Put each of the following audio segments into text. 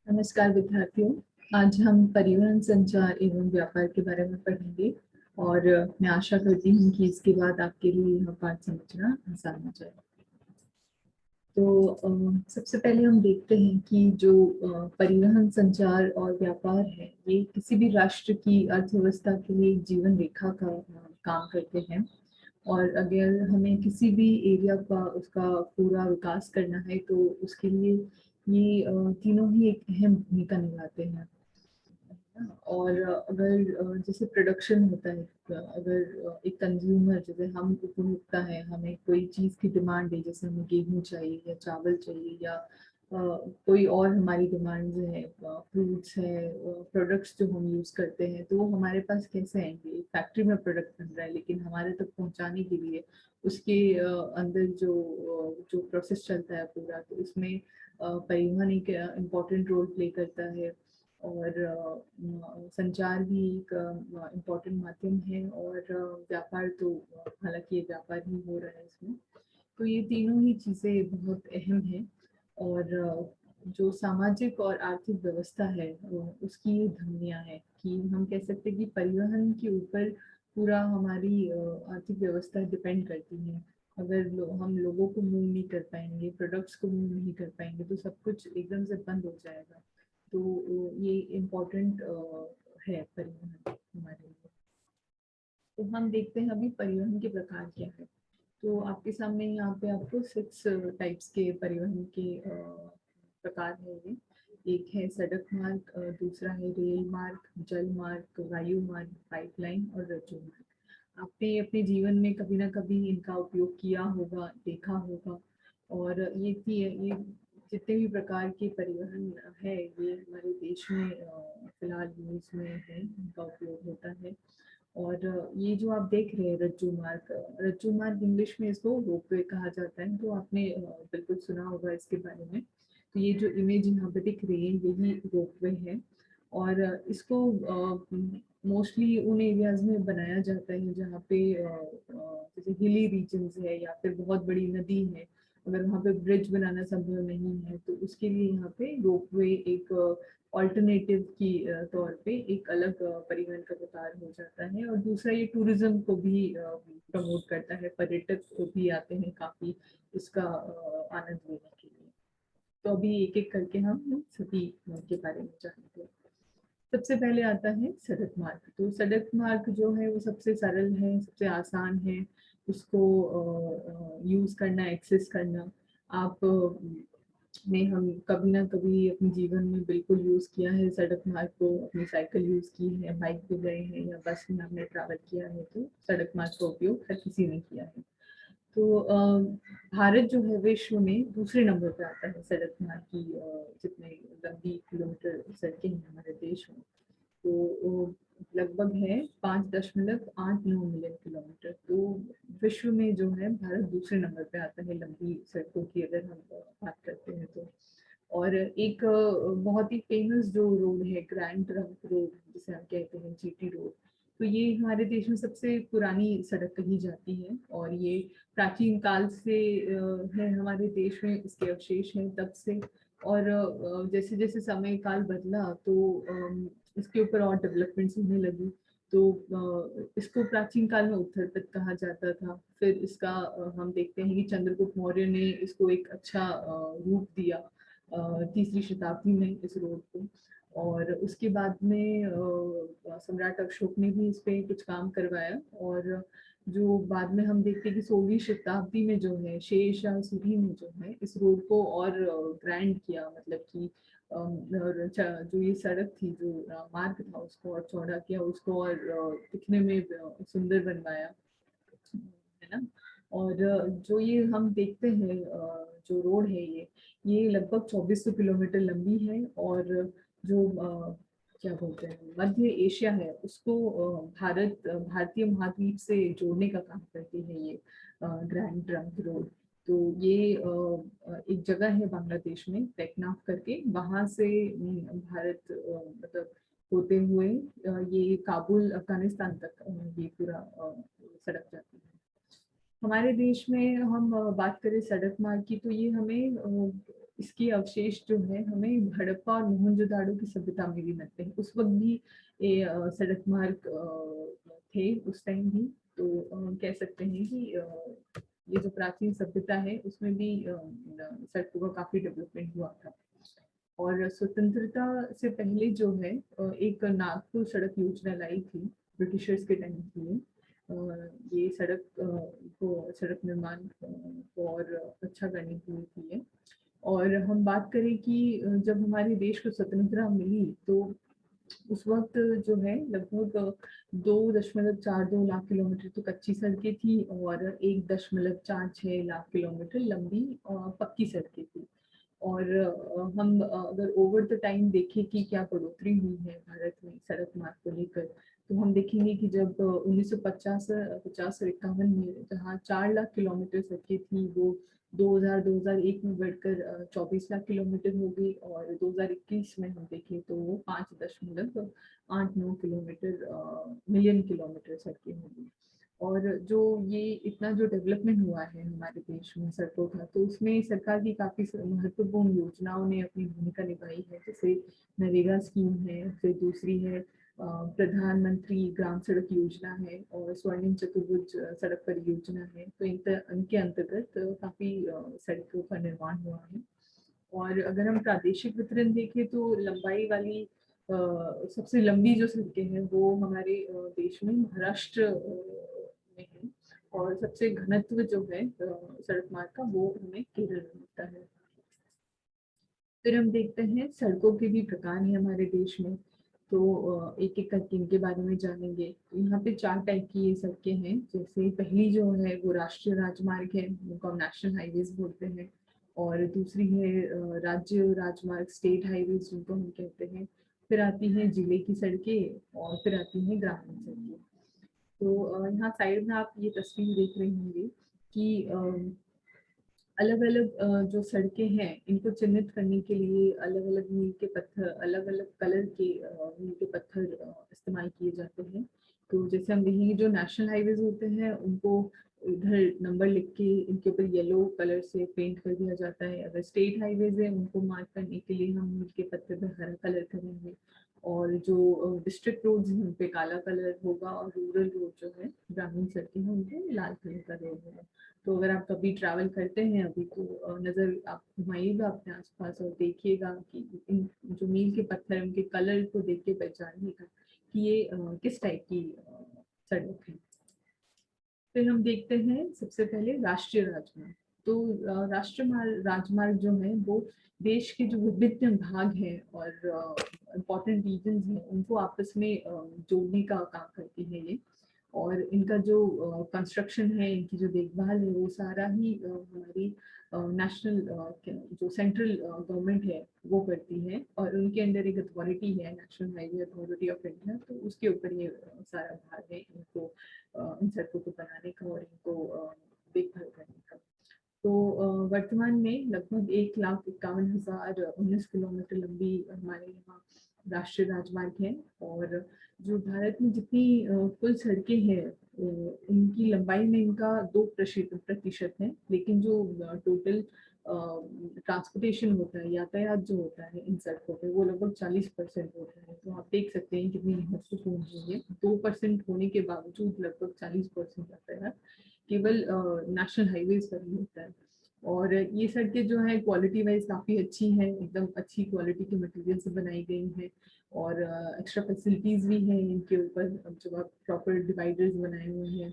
नमस्कार विद्यार्थियों। आज हम परिवहन संचार एवं व्यापार के बारे में पढ़ेंगे और मैं आशा करती हूँ कि इसके बाद आपके लिए यह पाठ समझना आसान हो जाए। तो सबसे पहले हम देखते हैं कि जो परिवहन संचार और व्यापार है, ये किसी भी राष्ट्र की अर्थव्यवस्था के लिए एक जीवन रेखा का काम करते हैं। और अगर हमें किसी भी एरिया का उसका पूरा विकास करना है तो उसके लिए ये तीनों ही एक अहम भूमिका निभाते हैं। और अगर जैसे प्रोडक्शन होता है, अगर एक कंज्यूमर जैसे हम उपभोक्ता है, हमें कोई चीज़ की डिमांड है, जैसे हमें गेहूं चाहिए या चावल चाहिए या कोई और हमारी डिमांड्स है, फ्रूट्स है, प्रोडक्ट्स जो हम यूज़ करते हैं, तो वो हमारे पास कैसे आएंगे? फैक्ट्री में प्रोडक्ट बन रहा है लेकिन हमारे तक पहुंचाने के लिए उसके अंदर जो प्रोसेस चलता है पूरा, तो उसमें परिवहन एक इम्पॉर्टेंट रोल प्ले करता है। और संचार भी एक इम्पॉर्टेंट माध्यम है। और व्यापार तो हालांकि ये व्यापार ही हो रहा है इसमें। तो ये तीनों ही चीज़ें बहुत अहम हैं। और जो सामाजिक और आर्थिक व्यवस्था है उसकी ये धमनियाँ हैं कि हम कह सकते हैं कि परिवहन के ऊपर पूरा हमारी आर्थिक व्यवस्था डिपेंड करती है। अगर हम लोगों को मूव नहीं कर पाएंगे, प्रोडक्ट्स को मूव नहीं कर पाएंगे, तो सब कुछ एकदम से बंद हो जाएगा। तो ये इम्पोर्टेंट है परिवहन हमारे लिए। तो हम देखते हैं अभी परिवहन के प्रकार क्या है। तो आपके सामने यहाँ पे आपको 6 टाइप्स के परिवहन के प्रकार है ये। एक है सड़क मार्ग, दूसरा है रेल मार्ग, जल मार्ग, वायु मार्ग, पाइपलाइन और रज्जु मार्ग। आपने अपने जीवन में कभी ना कभी इनका उपयोग किया होगा, देखा होगा। और ये जितने भी प्रकार के परिवहन है, ये हमारे देश में फिलहाल यूज में है, इनका उपयोग होता है। और ये जो आप देख रहे हैं रज्जू मार्ग इंग्लिश में इसको रोपवे कहा जाता है। तो आपने बिल्कुल सुना होगा इसके बारे में। तो ये जो इमेज यहाँ पे दिख रही है यही रोपवे है। और इसको मोस्टली उन एरियाज में बनाया जाता है जहाँ पे जैसे हिली रीजन्स है या फिर बहुत बड़ी नदी है। अगर वहाँ पे ब्रिज बनाना संभव नहीं है तो उसके लिए यहाँ पे रोपवे एक ऑल्टरनेटिव की तौर पे एक अलग परिवहन का प्रकार हो जाता है। और दूसरा ये टूरिज्म को भी प्रमोट करता है, पर्यटक को भी आते हैं काफी इसका आनंद लेने के लिए। तो अभी एक एक करके हम सभी के बारे में जानेंगे। सबसे पहले आता है सड़क मार्ग। तो सड़क मार्ग जो है वो सबसे सरल है, सबसे आसान है उसको यूज करना, एक्सेस करना। आप ने हम कभी ना कभी अपने जीवन में बिल्कुल यूज किया है सड़क मार्ग को, अपनी साइकिल यूज की है, बाइक पे गए हैं या बस में आपने ट्रैवल किया है, तो सड़क मार्ग का उपयोग हर किसी ने किया है। तो भारत जो है विश्व में दूसरे नंबर पे आता है सड़क मार्ग की जितने लंबी किलोमीटर सड़कें हैं हमारे देश में। तो वो लगभग है 5.89 मिलियन किलोमीटर। तो विश्व में जो है भारत दूसरे नंबर पे आता है लंबी सड़कों की, अगर हम बात करते हैं तो। और एक बहुत ही फेमस जो रोड है, ग्रैंड ट्रंक रोड जिसे हम कहते हैं, जीटी रोड। तो ये हमारे देश में सबसे पुरानी सड़क कही जाती है। और ये प्राचीन काल से है हमारे देश में, इसके अवशेष हैं तब से। और जैसे जैसे समय काल बदला तो इसके ऊपर और डेवलपमेंट्स होने लगी। तो इसको प्राचीन काल में उत्तर पथ कहा जाता था। फिर इसका हम देखते हैं कि चंद्रगुप्त मौर्य ने इसको एक अच्छा रूप दिया तीसरी शताब्दी में इस रोड को। और उसके बाद में सम्राट अशोक ने भी इस पे कुछ काम करवाया। और जो बाद में हम देखते हैं कि 16वीं शताब्दी में जो है शेरशाह सूरी ने जो है इस रोड को और ग्रैंड किया, मतलब कि और जो ये सड़क थी, जो मार्ग था, उसको और चौड़ा किया, उसको और दिखने में सुंदर बनवाया, है ना। और जो ये हम देखते हैं जो रोड है ये लगभग 2400 किलोमीटर लंबी है। और जो क्या बोलते हैं, मध्य एशिया है उसको भारतीय महाद्वीप से जोड़ने का काम करती है ये ग्रैंड ट्रंक रोड। तो ये एक जगह है बांग्लादेश में, टेकनाफ करके, वहां से भारत मतलब होते हुए ये काबुल अफगानिस्तान तक ये पूरा सड़क जाती है। हमारे देश में हम बात करें सड़क मार्ग की, तो ये हमें इसके अवशेष जो है हमें हड़प्पा और मोहनजोदाड़ो की सभ्यता में भी मिलते हैं। उस वक्त भी ये सड़क मार्ग थे उस टाइम भी, तो हम कह सकते हैं कि ये जो प्राचीन सभ्यता है उसमें भी सड़कों का काफी डेवलपमेंट हुआ था। और स्वतंत्रता से पहले जो है एक नागपुर सड़क योजना लाई थी ब्रिटिशर्स के टाइम की। ये सड़क को सड़क निर्माण को और अच्छा करने के लिए थी। और हम बात करें कि जब हमारे देश को स्वतंत्रता मिली तो उस वक्त जो है लगभग 2.42 लाख किलोमीटर तो कच्ची सड़कें थी और 1.46 लाख किलोमीटर लंबी पक्की सड़कें थी। और हम अगर ओवर द टाइम देखें कि क्या बढ़ोतरी हुई है भारत में सड़क मार्ग को लेकर, तो हम देखेंगे कि जब 1950 और 51 में जहाँ 4 लाख किलोमीटर सड़कें थी वो 2001 में बढ़कर 24 लाख किलोमीटर हो गई, और 2021 में हम देखें तो वो 5.89 किलोमीटर मिलियन किलोमीटर सड़कें होंगी। और जो ये इतना जो डेवलपमेंट हुआ है हमारे देश में सड़कों का, तो उसमें सरकार की काफी महत्वपूर्ण योजनाओं ने अपनी भूमिका निभाई है। जैसे नरेगा स्कीम है, फिर दूसरी है प्रधानमंत्री ग्राम सड़क योजना है, और स्वर्णिम चतुर्भुज सड़क परियोजना है। तो इनके अंतर्गत काफी सड़कों का निर्माण हुआ है। और अगर हम प्रादेशिक वितरण देखें तो लंबाई वाली सबसे लंबी जो सड़कें हैं वो हमारे देश में महाराष्ट्र में है, और सबसे घनत्व जो है सड़क मार्ग का वो हमें केरल में मिलता है। फिर हम देखते हैं सड़कों के भी प्रकार हैं हमारे देश में, तो एक एक करके इनके बारे में जानेंगे। तो यहाँ पे 4 टाइप की ये सड़कें हैं। जैसे पहली जो है वो राष्ट्रीय राजमार्ग है, जिनको हम नेशनल हाईवेज बोलते हैं। और दूसरी है राज्य राजमार्ग, स्टेट हाईवेज जिनको हम कहते हैं। फिर आती हैं जिले की सड़कें, और फिर आती हैं ग्रामीण सड़कें। तो यहाँ साइड में आप ये तस्वीर देख रहे होंगे कि अलग अलग जो सड़कें हैं इनको चिन्हित करने के लिए अलग अलग मील के पत्थर, अलग अलग कलर के मील के पत्थर इस्तेमाल किए जाते हैं। तो जैसे हम देखेंगे जो नेशनल हाईवेज होते हैं उनको इधर नंबर लिख के इनके ऊपर येलो कलर से पेंट कर दिया जाता है। अगर स्टेट हाईवेज है उनको मार्क करने के लिए हम मील के पत्थर पर हरा कलर करेंगे, और जो डिस्ट्रिक्ट रोड्स हैं उन पे काला कलर होगा, और रूरल रोड जो है ग्रामीण सड़कें हैं उन पे लाल कलर का रोड होगा। तो अगर आप कभी ट्रैवल करते हैं अभी तो नज़र आप घुमाइएगा अपने आसपास और देखिएगा कि इन जो मील के पत्थर उनके कलर को देख के पहचानिएगा कि ये किस टाइप की सड़क है। फिर हम देखते हैं सबसे पहले राष्ट्रीय राजमार्ग। तो राष्ट्रीय राजमार्ग जो है वो देश के जो विभिन्न भाग हैं और इम्पोर्टेंट रीजन्स हैं उनको आपस में जोड़ने का काम करती है ये। और इनका जो कंस्ट्रक्शन है, इनकी जो देखभाल है वो सारा ही हमारी नेशनल जो सेंट्रल गवर्नमेंट है वो करती है, और उनके अंडर एक अथॉरिटी है national highway authority of India, तो उसके ऊपर ये सारा भार है इनको इन सड़कों को बनाने का और इनको देखभाल करने का। तो वर्तमान में लगभग 1,51,019 किलोमीटर लंबी हमारे यहाँ राष्ट्रीय राजमार्ग है। और जो भारत में जितनी कुल सड़कें हैं इनकी लंबाई में इनका 2% है, लेकिन जो टोटल ट्रांसपोर्टेशन होता है, यातायात जो होता है इन सड़कों पे वो लगभग 40% होता है। तो आप देख सकते हैं कितनी महत्वपूर्ण है ये। 2% होने के बावजूद लगभग 40% यातायात केवल नेशनल हाईवेज पर ही होता है। और ये सड़कें जो है क्वालिटी वाइज काफ़ी अच्छी हैं, एकदम अच्छी क्वालिटी के मटेरियल से बनाई गई हैं, और एक्स्ट्रा फैसिलिटीज़ भी हैं इनके ऊपर, जो आप प्रॉपर डिवाइडर्स बनाए हुए हैं,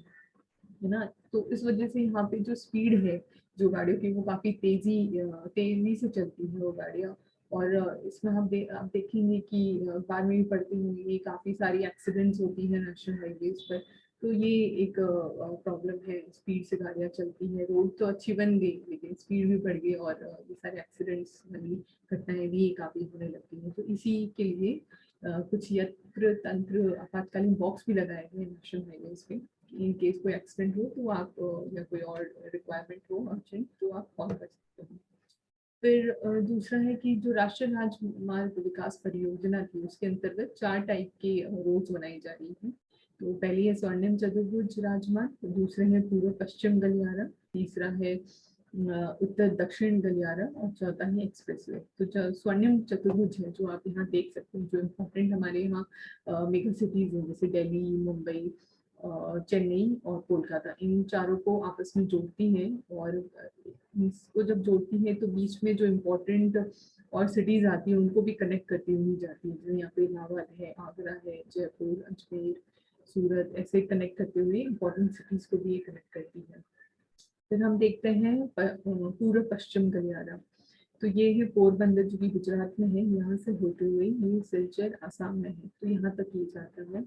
है ना। तो इस वजह से यहाँ पे जो स्पीड है जो गाड़ियों की वो काफ़ी तेज़ी से चलती है वो गाड़ियाँ। और इसमें आप देखेंगे कि बाद में भी पढ़ते होंगे काफ़ी सारी एक्सीडेंट्स होती हैं नेशनल हाईवेज पर। तो ये एक प्रॉब्लम है, स्पीड से गाड़ियाँ चलती हैं। रोड तो अच्छी बन गई लेकिन स्पीड भी बढ़ गई, और ये सारे एक्सीडेंट्स वाली घटनाएं भी काफ़ी होने लगती हैं। तो इसी के लिए कुछ यंत्र तंत्र आपातकालीन बॉक्स भी लगाए गए नेशनल हाईवेज पे, इन केस कोई एक्सीडेंट हो तो आप या कोई और रिक्वायरमेंट हो अर्जेंट तो आप कॉल कर सकते हो। फिर दूसरा है कि जो राष्ट्रीय राजमार्ग विकास परियोजना थी उसके अंतर्गत 4 टाइप के रोड्स बनाई जा रही हैं। तो पहली है स्वर्णिम चतुर्भुज राजमार्ग, दूसरे है पूर्व पश्चिम गलियारा, तीसरा है उत्तर दक्षिण गलियारा और चौथा है एक्सप्रेसवे। तो जो स्वर्णिम चतुर्भुज है जो आप यहाँ देख सकते हैं, जो इम्पोर्टेंट हमारे यहाँ मेगा सिटीज हैं जैसे दिल्ली, मुंबई, चेन्नई और कोलकाता, इन चारों को आपस में जोड़ती है। और इसको जब जोड़ती है तो बीच में जो इम्पोर्टेंट और सिटीज आती है उनको भी कनेक्ट करती हुई जाती है। जैसे यहाँ पे इलाहाबाद है, आगरा है, जयपुर, अजमेर, सूरत, ऐसे कनेक्ट करते हुए इम्पोर्टेंट सिटीज को भी ये कनेक्ट करती है। फिर हम देखते हैं पूर्व पश्चिम गलियारा। तो ये है पोरबंदर जो कि गुजरात में है, यहाँ से होते हुए ये सिलचर आसाम में है, तो यहाँ तक ये जाता है।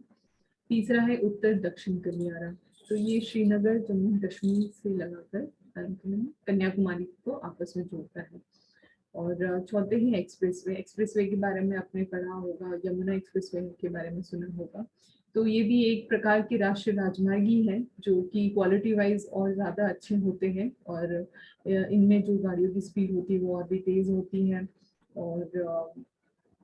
तीसरा है उत्तर दक्षिण गलियारा। तो ये श्रीनगर, जम्मू कश्मीर से लगाकर अंत में कन्याकुमारी को आपस में जोड़ता है। और चौथे ही एक्सप्रेसवे। एक्सप्रेसवे के बारे में आपने पढ़ा होगा, यमुना एक्सप्रेसवे के बारे में सुना होगा। तो ये भी एक प्रकार की राष्ट्रीय राजमार्ग ही है जो कि क्वालिटी वाइज और ज़्यादा अच्छे होते हैं, और इनमें जो गाड़ियों की स्पीड होती है वो और भी तेज़ होती है। और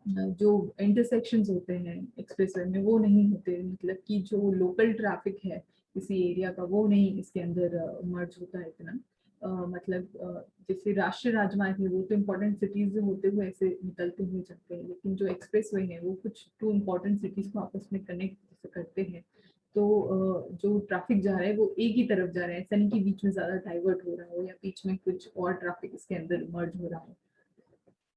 जो इंटरसेक्शंस होते हैं एक्सप्रेसवे में वो नहीं होते, मतलब कि जो लोकल ट्रैफिक है किसी एरिया का वो नहीं इसके अंदर मर्ज होता है इतना। जैसे राष्ट्रीय राजमार्ग है वो तो इम्पोर्टेंट सिटीज होते हुए ऐसे निकलते हुए जाते हैं, लेकिन जो एक्सप्रेसवे है वो कुछ टू इम्पोर्टेंट सिटीज को आपस में कनेक्ट करते हैं। तो जो ट्रैफिक जा रहा है वो एक ही तरफ जा रहा है, ऐसा नहीं कि बीच में ज्यादा डाइवर्ट हो रहा हो या बीच में कुछ और ट्रैफिक इसके अंदर मर्ज हो रहा हो।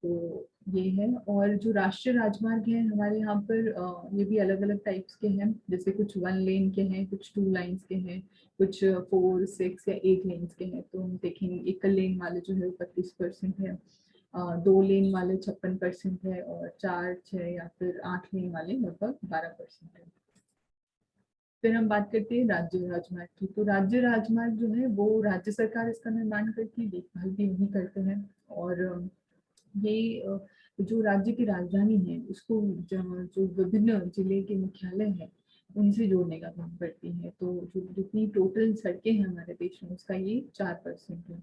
तो ये है। और जो राष्ट्रीय राजमार्ग है हमारे यहाँ पर ये भी अलग अलग टाइप्स के हैं, जैसे कुछ 1 लेन के हैं, कुछ 2 लाइन्स के हैं, कुछ 4, 6 या 8 लेन्स के हैं। तो हम देखेंगे एकल लेन वाले जो है वो 25% है, 2 लेन वाले 56% है, और 4, 6 या फिर 8 लेन वाले लगभग 12% है। फिर हम बात करते हैं राज्य राजमार्ग की। तो राज्य राजमार्ग जो है वो राज्य सरकार इसका निर्माण करती है, देखभाल भी वही करते हैं। और ये जो राज्य की राजधानी है उसको जो विभिन्न जिले के मुख्यालय है उनसे जोड़ने का काम करती है। तो जो जितनी टोटल सड़कें हैं हमारे देश में उसका ये 4% है।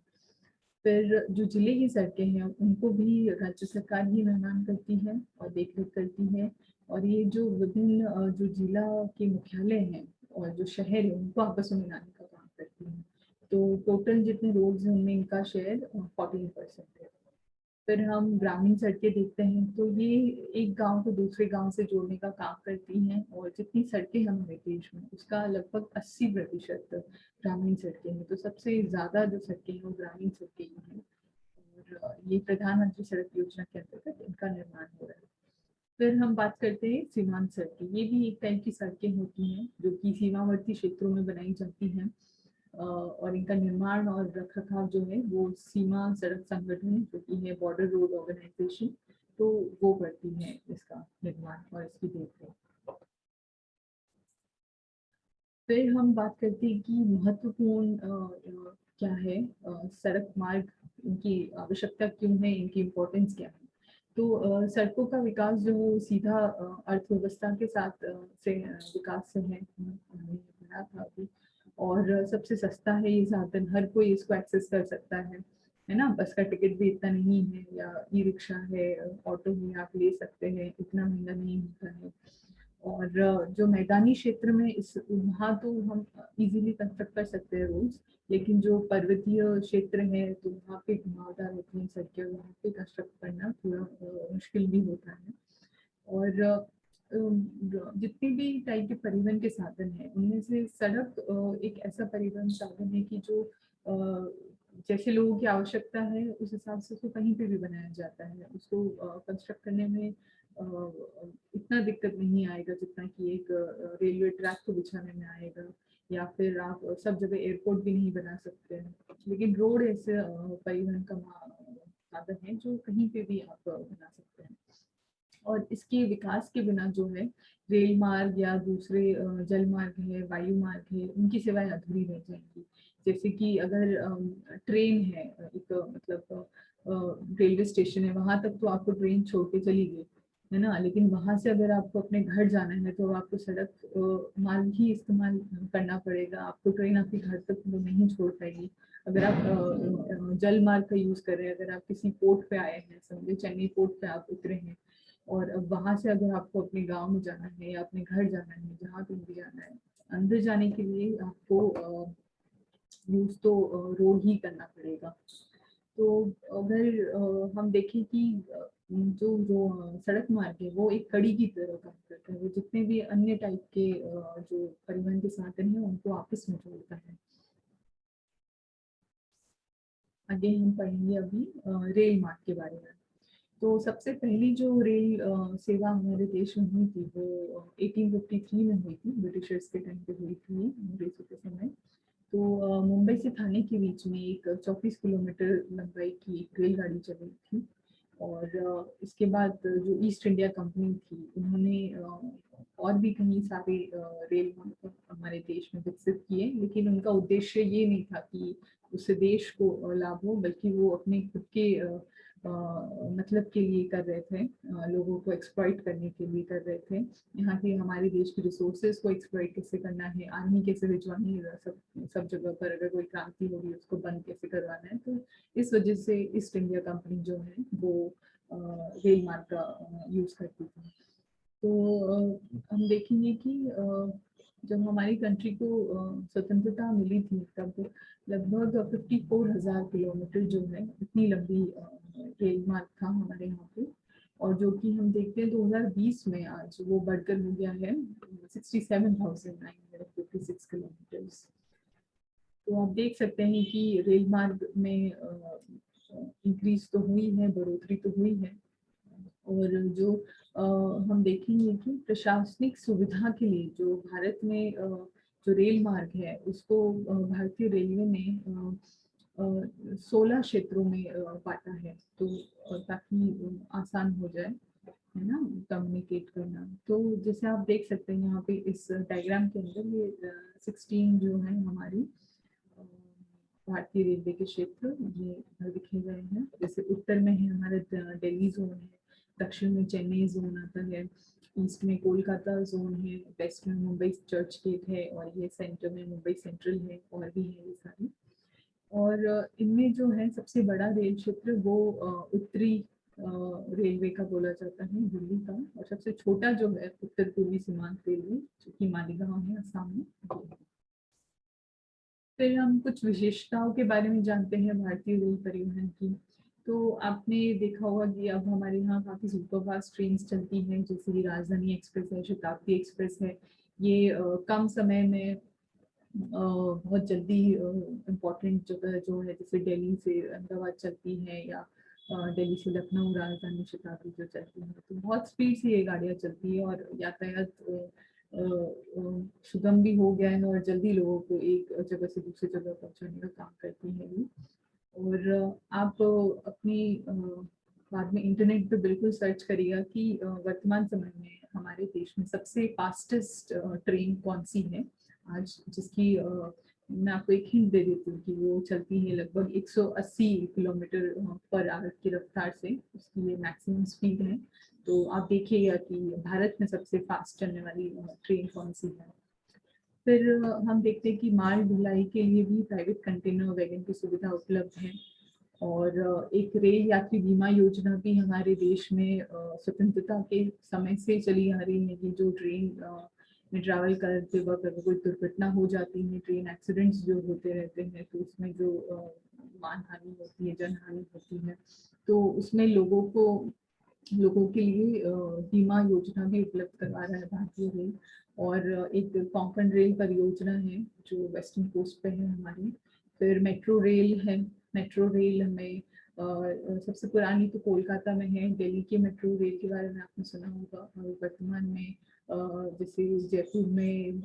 फिर जो जिले की सड़कें हैं उनको भी राज्य सरकार ही निर्माण करती है और देखरेख करती है। और ये जो विभिन्न जो जिला के मुख्यालय हैं और जो शहर है उनको आपस में मिलाने का काम करती है। तो टोटल जितने रोड्स हैं उनमें इनका शेयर 14% है। फिर हम ग्रामीण सड़कें देखते हैं तो ये एक गांव को दूसरे गांव से जोड़ने का काम करती हैं, और जितनी सड़कें हमारे देश में उसका लगभग 80% ग्रामीण सड़कें हैं। तो सबसे ज्यादा जो सड़कें हैं वो ग्रामीण सड़कें ही हैं, और ये प्रधानमंत्री सड़क योजना के अंतर्गत इनका निर्माण हो रहा है। फिर हम बात करते हैं सीमांत सड़कें। ये भी एक टाइप की सड़कें होती हैं जो कि सीमावर्ती क्षेत्रों में बनाई जाती हैं, और इनका निर्माण और रखरखाव जो है वो सीमा सड़क संगठन जो कि है बॉर्डर रोड ऑर्गेनाइजेशन, तो वो करती है इसका निर्माण और इसकी देखरेख। फिर हम बात करते हैं कि महत्वपूर्ण क्या है सड़क मार्ग, इनकी आवश्यकता क्यों है, इनकी इम्पोर्टेंस क्या है। तो सड़कों का विकास जो है वो सीधा अर्थव्यवस्था के साथ से विकास से है, हमने पढ़ा था अभी। और सबसे सस्ता है ये साधन, हर कोई इसको एक्सेस कर सकता है ना। बस का टिकट भी इतना नहीं है, या ई रिक्शा है, ऑटो भी आप ले सकते हैं, इतना महंगा नहीं होता है। और जो मैदानी क्षेत्र में इस वहाँ तो हम इजीली कंस्ट्रक्ट कर सकते हैं रोड्स, लेकिन जो पर्वतीय क्षेत्र है तो वहाँ पे घुमावदार होती हैं सड़कें, वहाँ पे कंस्ट्रक्ट करना थोड़ा मुश्किल भी होता है। और जितने भी टाइप के परिवहन के साधन हैं उनमें से सड़क एक ऐसा परिवहन साधन है कि जो जैसे लोगों की आवश्यकता है उस हिसाब से उसको कहीं पे भी बनाया जाता है। उसको कंस्ट्रक्ट करने में इतना दिक्कत नहीं आएगा जितना कि एक रेलवे ट्रैक को बिछाने में आएगा, या फिर आप सब जगह एयरपोर्ट भी नहीं बना सकते हैं। लेकिन रोड ऐसे परिवहन का साधन है जो कहीं पे भी आप बना सकते हैं। और इसके विकास के बिना जो है रेल मार्ग या दूसरे जल मार्ग है, वायु मार्ग है, उनकी सेवाएं अधूरी रह जाएंगी। जैसे कि अगर ट्रेन है, एक रेलवे स्टेशन है, वहां तक तो आपको ट्रेन छोड़ के चली गई है ना, लेकिन वहां से अगर आपको अपने घर जाना है तो आपको सड़क मार्ग ही इस्तेमाल करना पड़ेगा, आपको ट्रेन आपके घर तक तो नहीं छोड़ पाएगी। अगर आप जल मार्ग का यूज कर रहे हैं, अगर आप किसी पोर्ट पे आए हैं, समझे चेन्नई पोर्ट पे आप उतरे हैं, और अब वहां से अगर आपको अपने गांव में जाना है या अपने घर जाना है, जहाँ पे भी जाना है, अंदर जाने के लिए आपको यूज तो रोड ही करना पड़ेगा। तो अगर हम देखें कि जो जो सड़क मार्ग है वो एक कड़ी की तरह काम करता है, वो जितने भी अन्य टाइप के जो परिवहन के साधन हैं उनको आपस में जोड़ता है। आगे हम पढ़ेंगे अभी रेल मार्ग के बारे में। तो सबसे पहली जो रेल सेवा हमारे देश में हुई थी वो 1853 में हुई थी, ब्रिटिशर्स के टाइम पे हुई थी, अंग्रेजों के समय। तो मुंबई से थाने के बीच में एक 34 किलोमीटर लंबाई की एक रेलगाड़ी चली थी। और इसके बाद जो ईस्ट इंडिया कंपनी थी उन्होंने और भी कई सारे रेल मार्ग हमारे देश में विकसित किए, लेकिन उनका उद्देश्य ये नहीं था कि उससे देश को लाभ हो, बल्कि वो अपने खुद के मतलब के लिए कर रहे थे, लोगों को एक्सप्लॉइट करने के लिए कर रहे थे। यहाँ के हमारे देश की रिसोर्सेज को एक्सप्लॉइट कैसे करना है, आर्मी कैसे भिजवानी है, सब जगह पर अगर कोई क्रांति हो रही है उसको बंद कैसे करवाना है। तो इस वजह से ईस्ट इंडिया कंपनी जो है वो रेल मार्ग का यूज करती थी। तो हम देखेंगे कि जब हमारी कंट्री को स्वतंत्रता मिली थी तब लगभग 54,000 किलोमीटर जो है इतनी लंबी रेल मार्ग था हमारे यहाँ पे। और जो कि हम देखते हैं 2020 में आज वो बढ़कर हो गया है 67,956 किलोमीटर। तो आप देख सकते हैं कि रेल मार्ग में इंक्रीज तो हुई है, बढ़ोतरी तो हुई है। और जो हम देखेंगे कि प्रशासनिक सुविधा के लिए जो भारत में जो रेल मार्ग है उसको भारतीय रेलवे ने 16 क्षेत्रों में बांटा है, तो ताकि आसान हो जाए, है ना, कम्युनिकेट करना। तो जैसे आप देख सकते हैं यहाँ पे इस डायग्राम के अंदर ये 16 जो है हमारी भारतीय रेलवे के क्षेत्र ये दिखे गए हैं। जैसे उत्तर में है हमारा दिल्ली जोन है, दक्षिण में चेन्नई जोन आता है, ईस्ट में कोलकाता जोन है, वेस्ट में मुंबई चर्च गेट है, और ये सेंटर में मुंबई सेंट्रल है, और भी है ये सारी। और इनमें जो है सबसे बड़ा रेल क्षेत्र वो उत्तरी रेलवे का बोला जाता है, दिल्ली का। और सबसे छोटा जो है उत्तर पूर्वी सीमांत रेलवे, जो कि मालीगांव है असम में। फिर हम कुछ विशेषताओं के बारे में जानते हैं भारतीय रेल परिवहन की। तो आपने देखा होगा कि अब हमारे यहाँ काफी सुपरफास्ट ट्रेन चलती हैं, जैसे कि राजधानी एक्सप्रेस है, शताब्दी एक्सप्रेस है। ये कम समय में बहुत जल्दी इम्पोर्टेंट जगह जो है, जैसे दिल्ली से अहमदाबाद चलती है, या दिल्ली से लखनऊ राजधानी शताब्दी जो चलती है, तो बहुत स्पीड से ये गाड़ियाँ चलती है और यातायात सुगम भी हो गया है, और जल्दी लोगों को एक जगह से दूसरी जगह पहुंचाने का काम करती है ये। और आप अपनी बाद में इंटरनेट पे बिल्कुल सर्च करिएगा कि वर्तमान समय में हमारे देश में सबसे फास्टेस्ट ट्रेन कौन सी है आज, जिसकी मैं आपको एक हिंट दे देती हूँ कि वो चलती है लगभग 180 किलोमीटर पर आवर की रफ्तार से, उसकी ये मैक्सिमम स्पीड है। तो आप देखिएगा कि भारत में सबसे फास्ट चलने वाली ट्रेन कौन सी है। फिर हम देखते हैं कि माल ढुलाई के लिए भी प्राइवेट कंटेनर वैगन की सुविधा उपलब्ध है। और एक रेल यात्री बीमा योजना भी हमारे देश में स्वतंत्रता के समय से चली आ रही है, कि जो ट्रेन में ट्रैवल करते वक्त अगर कोई दुर्घटना हो जाती है, ट्रेन एक्सीडेंट्स जो होते रहते हैं, तो उसमें जो मान हानि होती है, जन हानि होती है, तो उसमें लोगों के लिए बीमा योजना भी उपलब्ध करवा रहा है भारतीय रेल। और एक कोंकण रेल परियोजना है जो वेस्टर्न कोस्ट पे है हमारी। फिर मेट्रो रेल है। मेट्रो रेल हमें सबसे पुरानी तो कोलकाता में है। दिल्ली के मेट्रो रेल के बारे में आपने सुना होगा, और वर्तमान में जैसे जयपुर में,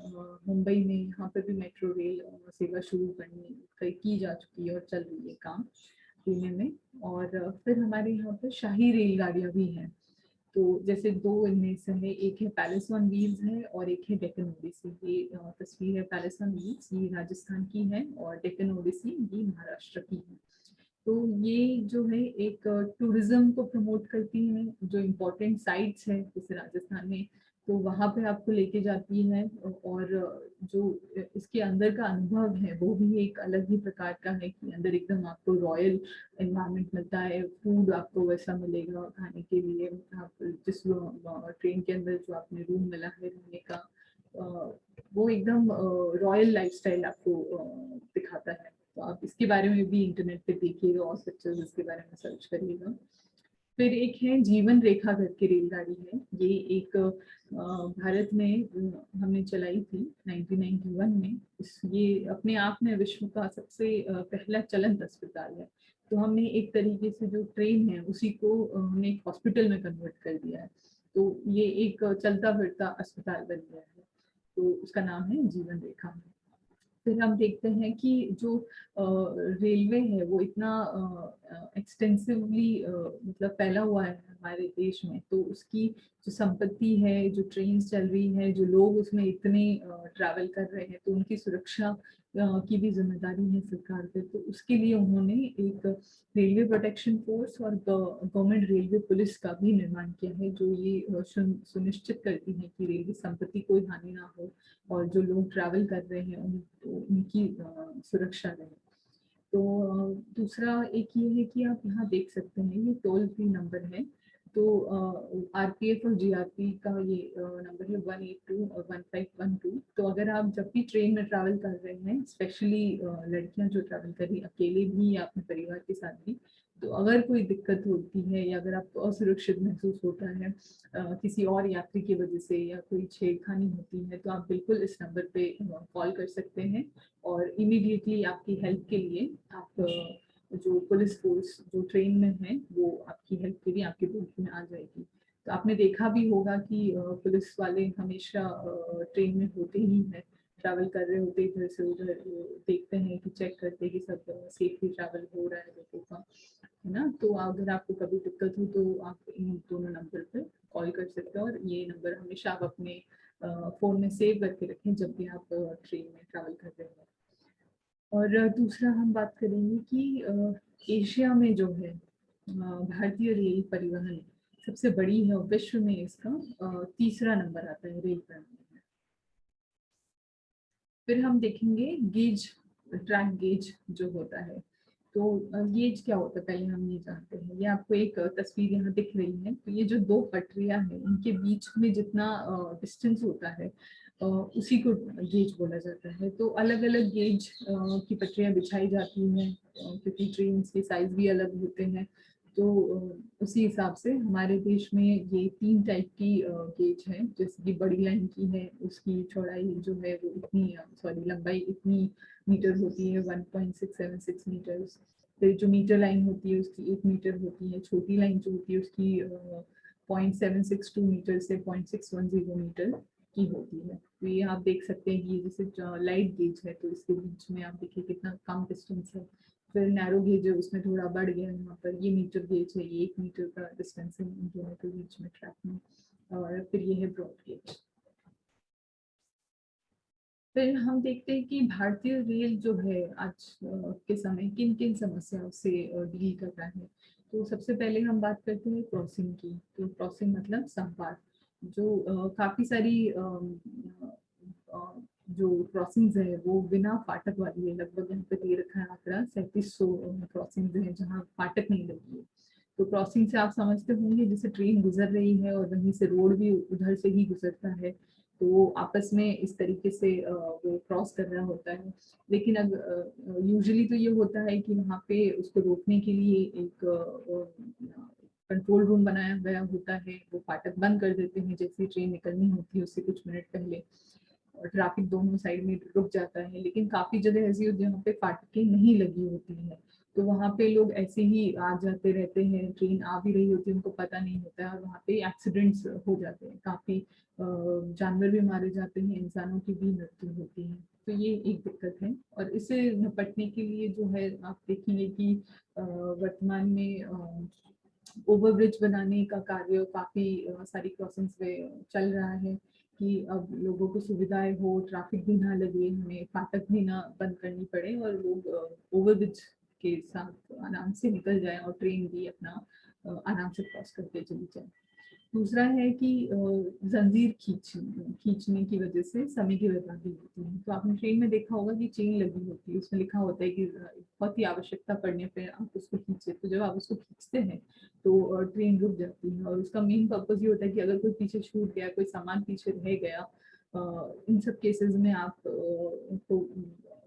मुंबई में, यहाँ पर भी मेट्रो रेल सेवा शुरू करनी की जा चुकी है और चल रही है काम पुणे में। और फिर हमारे यहाँ पर शाही रेलगाड़ियाँ भी हैं। तो जैसे दो इनमें से है, एक है पैलेस ऑन व्हील्स है और एक है डेक्कन ओडिसी। ये तस्वीर है पैलेस ऑन व्हील्स, ये राजस्थान की है, और डेक्कन ओडिसी ये महाराष्ट्र की है। तो ये जो है एक टूरिज्म को प्रमोट करती है, जो इम्पोर्टेंट साइट्स है जैसे राजस्थान में, तो वहाँ पे आपको लेके जाती है। और जो इसके अंदर का अनुभव है वो भी एक अलग ही प्रकार का है, कि अंदर एकदम आपको रॉयल एनवायरनमेंट मिलता है, फूड आपको वैसा मिलेगा खाने के लिए। आप जिस ट्रेन के अंदर जो आपने रूम मिला है रहने का, वो एकदम रॉयल लाइफस्टाइल आपको दिखाता है। तो आप इसके बारे में भी इंटरनेट पे देखिएगा और पिक्चर्स इसके बारे में सर्च करिएगा। फिर एक है जीवन रेखा करके रेलगाड़ी है, ये एक भारत में हमने चलाई थी 1991 में। ये अपने आप में विश्व का सबसे पहला चलंत अस्पताल है। तो हमने एक तरीके से जो ट्रेन है उसी को हमने एक हॉस्पिटल में कन्वर्ट कर दिया है। तो ये एक चलता फिरता अस्पताल बन गया है। तो उसका नाम है जीवन रेखा। फिर हम देखते हैं कि जो रेलवे है वो इतना एक्सटेंसिवली मतलब फैला हुआ है हमारे देश में, तो उसकी जो संपत्ति है, जो ट्रेन चल रही है, जो लोग उसमें इतने ट्रैवल कर रहे हैं, तो उनकी सुरक्षा की भी जिम्मेदारी है सरकार पे। तो उसके लिए उन्होंने एक रेलवे प्रोटेक्शन फोर्स और गवर्नमेंट रेलवे पुलिस का भी निर्माण किया है, जो ये सुनिश्चित करती है कि रेलवे संपत्ति कोई हानि ना हो और जो लोग ट्रैवल कर रहे हैं उनकी सुरक्षा रहे। तो दूसरा एक ये है कि आप यहाँ देख सकते हैं, ये टोल फ्री नंबर है। तो आरपीएफ और जीआरपी का ये नंबर है 182 और 1512। तो अगर आप जब भी ट्रेन में ट्रैवल कर रहे हैं, स्पेशली लड़कियां जो ट्रैवल कर रही अकेले भी या अपने परिवार के साथ भी, तो अगर कोई दिक्कत होती है या अगर आपको असुरक्षित महसूस होता है किसी और यात्री की वजह से या कोई छेड़खानी होती है, तो आप बिल्कुल इस नंबर पे कॉल कर सकते हैं और इमीडिएटली आपकी हेल्प के लिए आप जो पुलिस फोर्स जो ट्रेन में है वो आपकी हेल्प के लिए आपके बूथ में आ जाएगी। तो आपने देखा भी होगा कि पुलिस वाले हमेशा ट्रेन में होते ही हैं, ट्रैवल कर रहे होते इधर से उधर, देखते हैं कि चेक करते हैं कि सब सेफली ट्रैवल हो रहा है लोगों का, है ना। तो अगर आपको कभी दिक्कत हो तो आप इन दोनों नंबर पर कॉल कर सकते हो और ये नंबर हमेशा आप अपने फ़ोन में सेव करके रखें जब भी आप ट्रेन में ट्रैवल कर रहे हैं। और दूसरा हम बात करेंगे कि एशिया में जो है भारतीय रेल परिवहन सबसे बड़ी है और विश्व में इसका तीसरा नंबर आता है रेल परिवहन में। फिर हम देखेंगे गेज, ट्रैक गेज जो होता है। तो गेज क्या होता है पहले हम ये जानते हैं। ये आपको एक तस्वीर यहाँ दिख रही है। तो ये जो दो पटरियां हैं इनके बीच में जितना डिस्टेंस होता है उसी को गेज बोला जाता है। तो अलग अलग गेज की पटरियां बिछाई जाती हैं क्योंकि ट्रेन के साइज भी अलग होते हैं। तो उसी हिसाब से हमारे देश में ये 3 टाइप की गेज है। जैसे कि बड़ी लाइन की है, उसकी चौड़ाई जो है वो इतनी, सॉरी लंबाई इतनी मीटर होती है 1.676 मीटर। फिर जो मीटर लाइन होती है उसकी 1 मीटर होती है। छोटी लाइन जो होती है उसकी 0.762 मीटर से 0.610 मीटर की होती है। तो ये आप देख सकते हैं कि जैसे लाइट गेज है तो इसके बीच में आप देखिए कितना कम डिस्टेंस है। फिर नैरो गेज है, उसमें थोड़ा बढ़ गया है। यहाँ पर ये मीटर गेज है, ये 1 मीटर का डिस्टेंस है इन दोनों के बीच में ट्रैक में। और फिर ये है ब्रॉड गेज। फिर हम देखते हैं कि भारतीय रेल जो है आज के समय किन किन समस्याओं से डील कर रहा है। तो सबसे पहले हम बात करते हैं क्रॉसिंग की। तो क्रॉसिंग मतलब संपात, जो काफी सारी जो क्रॉसिंग्स है वो बिना फाटक वाली है। लगभग यहाँ पे दे रखा है आंकड़ा 3700 क्रॉसिंग्स है जहाँ फाटक नहीं लगी है। तो क्रॉसिंग से आप समझते होंगे जैसे ट्रेन गुजर रही है और वहीं से रोड भी उधर से ही गुजरता है, तो वो आपस में इस तरीके से वो क्रॉस कर रहा होता है। लेकिन अब यूजुअली तो ये होता है कि वहाँ पे उसको रोकने के लिए एक कंट्रोल रूम बनाया गया होता है। वो फाटक बंद कर देते हैं जैसे ही ट्रेन निकलनी होती है उससे कुछ मिनट पहले, और ट्रैफिक दोनों साइड में रुक जाता है। लेकिन काफी जगह ऐसी होती है जहाँ पे फाटकें नहीं लगी होती हैं, तो वहाँ पे लोग ऐसे ही आ जाते रहते हैं। ट्रेन आ भी रही होती है, उनको पता नहीं होता है और वहाँ पे एक्सीडेंट्स हो जाते हैं। काफी जानवर भी मारे जाते हैं, इंसानों की भी मृत्यु होती है। तो ये एक दिक्कत है और इससे निपटने के लिए जो है आप देखेंगे कि वर्तमान में ओवरब्रिज बनाने का कार्य काफी सारी क्रॉसिंग्स पे चल रहा है कि अब लोगों को सुविधाएं हो, ट्रैफिक भी ना लगे, हमें फाटक भी ना बंद करनी पड़े और लोग ओवरब्रिज के साथ आराम से निकल जाए और ट्रेन भी अपना आराम से क्रॉस करके चली जाए। दूसरा है कि जंजीर खींचने की वजह से समय की बर्बादी होती है। तो आपने ट्रेन में देखा होगा कि चेन लगी होती है, उसमें लिखा होता है कि बहुत ही आवश्यकता पड़ने पर आप उसको खींचे। तो जब आप उसको खींचते हैं तो ट्रेन रुक जाती है और उसका मेन पर्पज ये होता है कि अगर कोई पीछे छूट गया, कोई सामान पीछे रह गया इन सब केसेस में आप को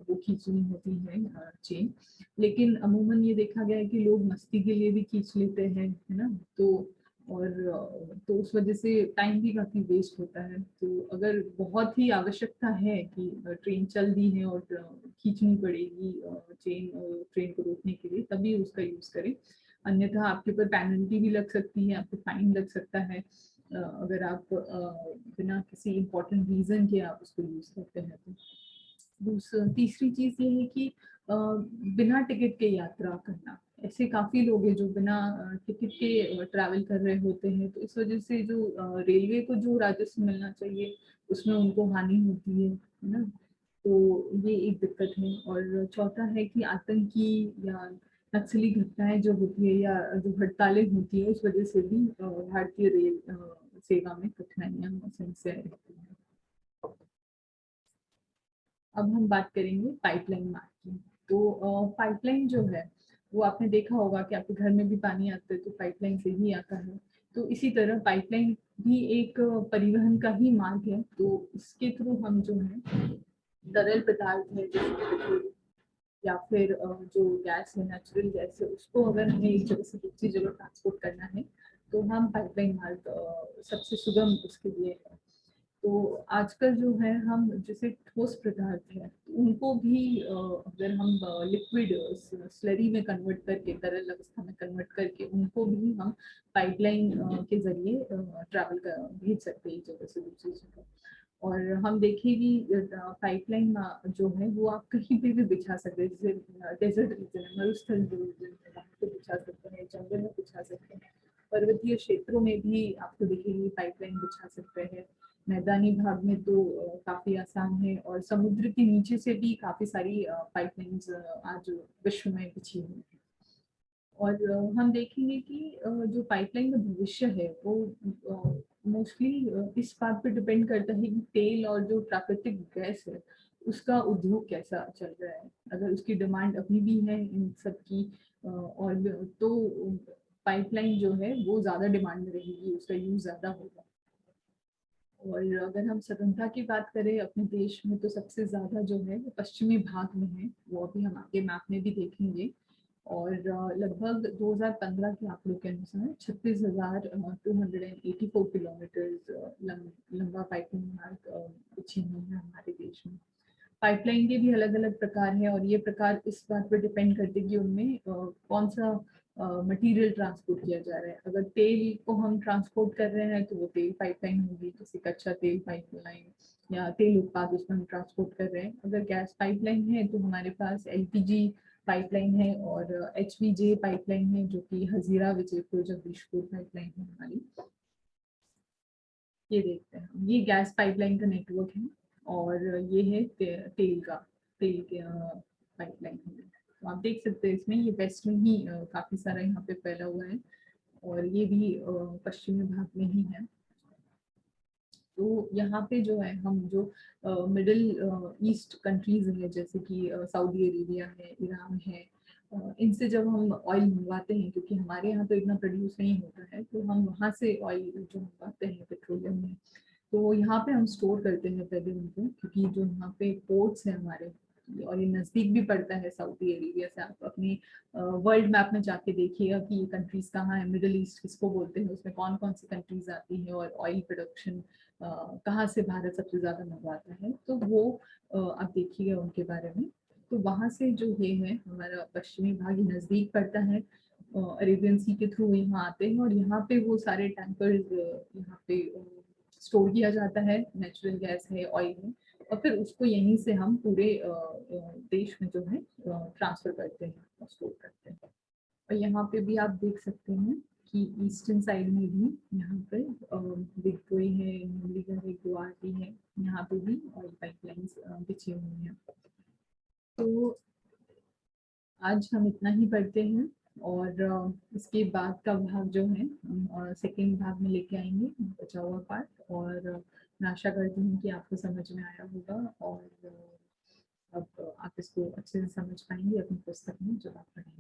वो खींचनी होती है चेन। लेकिन अमूमन ये देखा गया है कि लोग मस्ती के लिए भी खींच लेते हैं, है ना। तो और तो उस वजह से टाइम भी काफी वेस्ट होता है। तो अगर बहुत ही आवश्यकता है कि ट्रेन चल दी है और खींचनी पड़ेगी चेन ट्रेन को रोकने के लिए, तभी उसका यूज करें। अन्यथा आपके ऊपर पेनल्टी भी लग सकती है, आपको फाइन लग सकता है अगर आप बिना किसी इम्पोर्टेंट रीजन के आप उसको यूज करते हैं। तो तीसरी चीज ये है कि बिना टिकट के यात्रा करना। ऐसे काफी लोग हैं जो बिना टिकट के ट्रैवल कर रहे होते हैं, तो इस वजह से जो रेलवे को जो राजस्व मिलना चाहिए उसमें उनको हानि होती है ना। तो ये एक दिक्कत है। और चौथा है कि आतंकी या नक्सली घटनाएं जो होती है या जो हड़तालें होती है, उस वजह से भी भारतीय रेल सेवा में कठिनाइयां समस्याएं रहती हैं। अब हम बात करेंगे पाइपलाइन मार्ग की। तो पाइपलाइन जो है वो आपने देखा होगा कि आपके घर में भी पानी आता है तो पाइपलाइन से ही आता है। तो इसी तरह पाइपलाइन भी एक परिवहन का ही मार्ग है। तो इसके थ्रू हम जो है तरल पदार्थ है जैसे पेट्रोल या फिर जो गैस है, नेचुरल गैस है, उसको अगर हमें एक जगह से दूसरी जगह ट्रांसपोर्ट करना है तो हम पाइपलाइन मार्ग सबसे सुगम उसके लिए है। तो आजकल जो है हम जैसे ठोस पदार्थ है उनको भी अगर हम लिक्विड स्लरी में कन्वर्ट करके, तरल अवस्था में कन्वर्ट करके, उनको भी हम पाइपलाइन के जरिए ट्रैवल भेज सकते हैं एक जगह से दूसरी जगह। और हम देखेंगे पाइपलाइन जो है वो आप कहीं पे भी बिछा सकते हैं, जैसे डेजर्ट रीजन है, मरुस्थल जो रीजन है वहाँ पे बिछा सकते हैं, जंगल में बिछा सकते हैं, पर्वतीय क्षेत्रों में भी आपको दिखेगी पाइपलाइन बिछा सकते हैं। मैदानी भाग में तो काफी आसान है, और समुद्र के नीचे से भी काफी सारी पाइपलाइंस आज विश्व में बिछी हुई है। और हम देखेंगे कि जो पाइपलाइन का भविष्य है वो मोस्टली इस बात पे डिपेंड करता है कि तेल और जो प्राकृतिक गैस है उसका उद्योग कैसा चल रहा है। अगर उसकी डिमांड अभी भी है इन सब की और तो पाइपलाइन जो है वो ज्यादा डिमांड में रहेगी, उसका यूज ज्यादा होगा। और अगर हम स्वतंत्रता की बात करें अपने देश में, तो सबसे ज्यादा जो है वो पश्चिमी भाग में है, वो अभी हम आगे मैप में भी देखेंगे। और लगभग 2015 के आंकड़ों के अनुसार 36,284 किलोमीटर लंबा पाइपलाइन मार्ग बिछे हुए हैं हमारे देश में। पाइपलाइन के भी अलग अलग प्रकार हैं, और ये प्रकार इस बात पर डिपेंड करते हैं कि उनमें कौन सा मटेरियल ट्रांसपोर्ट किया जा रहा है। अगर तेल को हम ट्रांसपोर्ट कर रहे हैं तो वो तेल पाइपलाइन होगी, किसी कच्चा तेल पाइपलाइन या तेल उत्पाद उसमें हम ट्रांसपोर्ट कर रहे हैं। अगर गैस पाइपलाइन है तो हमारे पास एलपीजी पाइपलाइन है और एचवीजे पाइपलाइन है, जो कि हजीरा विजयपुर जगदीशपुर पाइपलाइन है हमारी। ये देखते हैं, ये गैस पाइपलाइन का नेटवर्क है, और ये है तेल का, तेल के पाइपलाइन है। तो आप देख सकते हैं इसमें ये वेस्ट में ही काफी सारा यहाँ पे फैला हुआ है, और ये भी पश्चिमी भाग में ही है। तो यहाँ पे जो है हम जो मिडिल ईस्ट कंट्रीज है जैसे कि सऊदी अरेबिया है, ईरान है, इनसे जब हम ऑयल मंगवाते हैं, क्योंकि हमारे यहाँ तो इतना प्रोड्यूस नहीं होता है, तो हम वहाँ से ऑयल जो मंगवाते हैं पेट्रोलियम में, तो यहाँ पे हम स्टोर करते हैं पहले उनको, क्योंकि जो यहाँ पे पोर्ट्स हैं हमारे, और ये नज़दीक भी पड़ता है सऊदी अरेबिया से। आप अपनी वर्ल्ड मैप में जाके देखिएगा कि ये कंट्रीज कहाँ है, मिडिल ईस्ट किसको बोलते हैं, उसमें कौन कौन सी कंट्रीज आती है, और ऑयल प्रोडक्शन कहाँ से भारत सबसे ज़्यादा मंगवाता है, तो वो आप देखिएगा उनके बारे में। तो वहाँ से जो ये है हमारा पश्चिमी भाग नज़दीक पड़ता है, अरेबियन सी के थ्रू यहाँ आते हैं, और यहाँ पे वो सारे टैंकर्स यहाँ पे स्टोर किया जाता है, नेचुरल गैस है, ऑयल है, और फिर उसको यहीं से हम पूरे देश में जो है ट्रांसफर करते हैं, स्टोर करते हैं। और यहाँ पे भी आप देख सकते हैं कि ईस्टर्न साइड में भी यहाँ पे विक्टोरी है, मुरलीगढ़ है, गुवाहाटी है, यहाँ पे भी ऑयल पाइपलाइंस बिछी हुई हैं। तो आज हम इतना ही पढ़ते हैं, और इसके बाद का भाग जो है सेकेंड भाग में लेके आएंगे, बचा हुआ पार्ट। और मैं आशा करती हूँ कि आपको समझ में आया होगा, और अब आप इसको अच्छे से समझ पाएंगे अपनी पुस्तक में जब आप पढ़ेंगे।